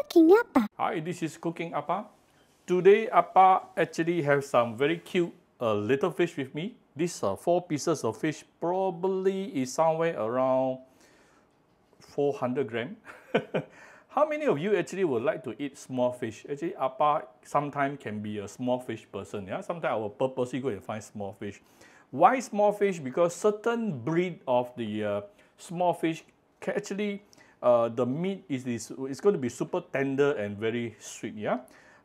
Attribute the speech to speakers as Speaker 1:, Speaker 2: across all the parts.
Speaker 1: cooking apa?
Speaker 2: Hi, this is Cooking Appa. Today, Appa actually have some very cute little fish with me. These are 4 pieces of fish, probably is somewhere around 400 gram. How many of you actually would like to eat small fish? Actually, Appa sometimes can be a small fish person. Yeah, sometimes I will purposely go and find small fish. Why small fish? Because certain breed of the small fish can actually the meat is going to be super tender and very sweet. Yeah,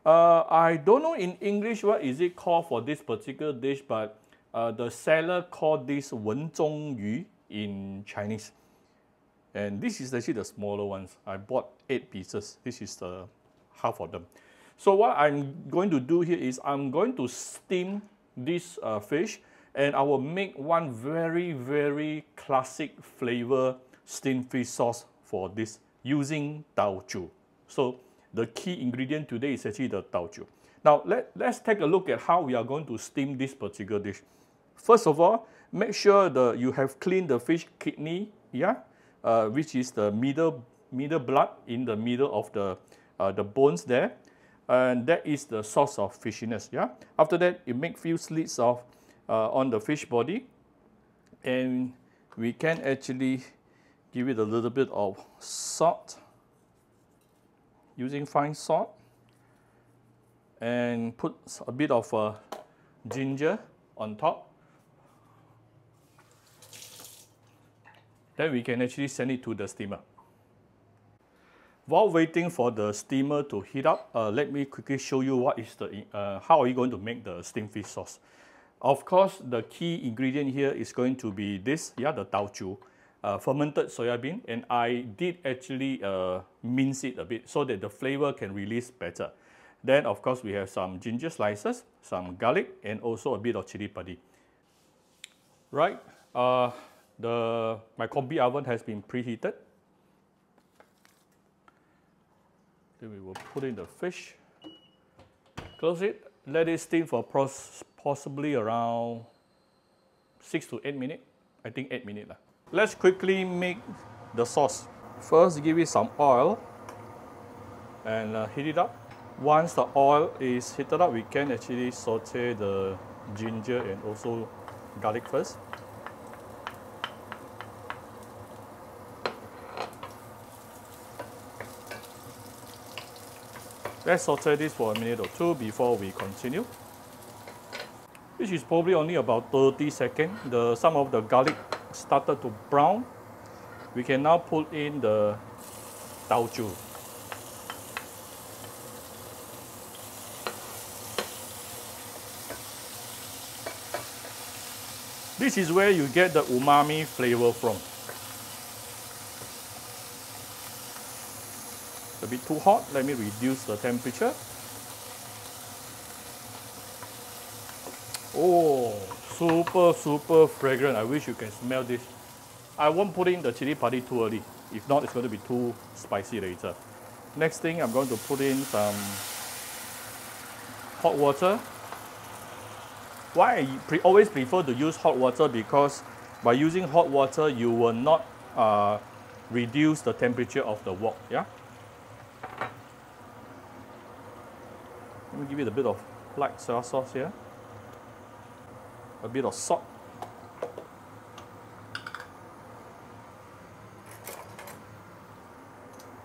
Speaker 2: I don't know in English what is it called for this particular dish, but the seller called this 文中鱼 in Chinese. And this is actually the smaller ones. I bought 8 pieces. This is the half of them. So what I'm going to do here is I'm going to steam this fish, and I will make one very classic flavor steamed fish sauce for this using taoju. So the key ingredient today is actually the taoju. Now let's take a look at how we are going to steam this particular dish. First of all, make sure that you have cleaned the fish kidney, yeah, which is the middle blood in the middle of the bones there, and that is the source of fishiness. Yeah. After that, you make few slits of on the fish body, and we can actually give it a little bit of salt, using fine salt, and put a bit of ginger on top. Then we can actually send it to the steamer. While waiting for the steamer to heat up, let me quickly show you what is the how are you going to make the steamed fish sauce. Of course, the key ingredient here is going to be this, yeah, the taoju, fermented soya bean, and I did actually mince it a bit so that the flavor can release better. Then, of course, we have some ginger slices, some garlic, and also a bit of chili padi. Right. My combi oven has been preheated. Then we will put in the fish, close it, let it steam for possibly around 6 to 8 minutes. I think 8 minutes. Let's quickly make the sauce. First, give it some oil and heat it up. Once the oil is heated up, we can actually saute the ginger and also garlic first. Let's saute this for a minute or two before we continue. This is probably only about 30 seconds. Some of the garlic started to brown. We can now put in the taoju. This is where you get the umami flavor from. A bit too hot, let me reduce the temperature. Oh, super fragrant. I wish you can smell this. I won't put in the chili padi too early. If not, it's going to be too spicy later. Next thing, I'm going to put in some hot water. Why I always prefer to use hot water, because by using hot water, you will not reduce the temperature of the wok. Yeah. Let me give it a bit of light soy sauce here. A bit of salt.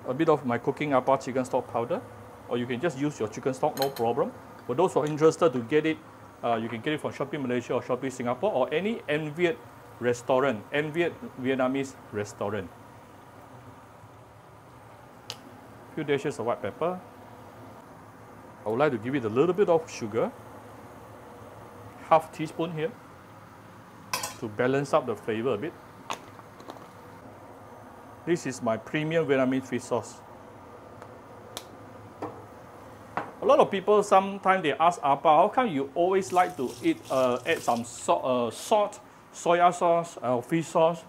Speaker 2: A bit of my Cooking Appa chicken stock powder, or you can just use your chicken stock, no problem. For those who are interested to get it, you can get it from Shopee Malaysia or Shopee Singapore or any Enviet restaurant, Enviet Vietnamese restaurant. Few dashes of white pepper. I would like to give it a little bit of sugar, half teaspoon here, to balance up the flavor a bit. This is my premium Vietnamese fish sauce. A lot of people sometimes they ask Appa, how come you always like to eat add some salt, soya sauce, fish sauce?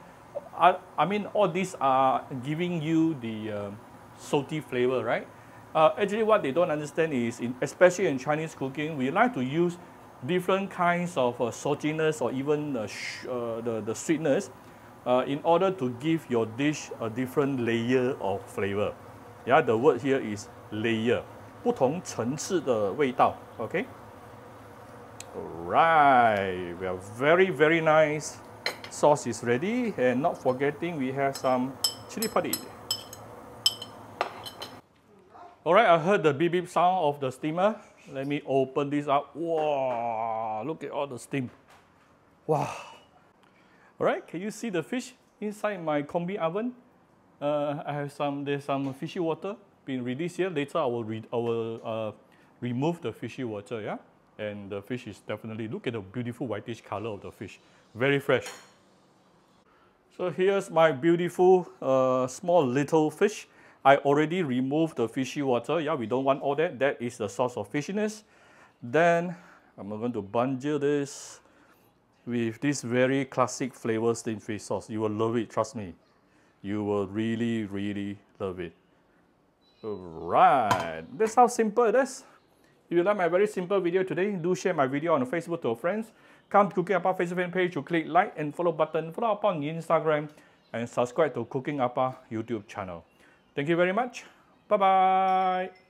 Speaker 2: I mean, all these are giving you the salty flavor, right? Actually, what they don't understand is, especially in Chinese cooking, we like to use different kinds of saltiness or even the sweetness in order to give your dish a different layer of flavor. Yeah, the word here is layer. 不同层次的味道 ，OK? Alright, we are very nice. Sauce is ready, and not forgetting we have some chili padi. Alright, I heard the beep beep sound of the steamer. Let me open this up. Wow, look at all the steam. Wow. Alright, can you see the fish inside my combi oven? I have there's some fishy water being released here. Later I will remove the fishy water, yeah? And the fish is definitely, look at the beautiful whitish color of the fish. Very fresh. So here's my beautiful small little fish. I already removed the fishy water. Yeah, we don't want all that. That is the source of fishiness. Then I'm going to bundle this with this very classic flavor steamed fish sauce. You will love it, trust me. You will really love it. Alright, that's how simple it is. If you like my very simple video today, do share my video on Facebook to your friends. Come to Cooking Appa Facebook fan page to click like and follow button. Follow up on Instagram and subscribe to Cooking Appa YouTube channel. Thank you very much. Bye bye.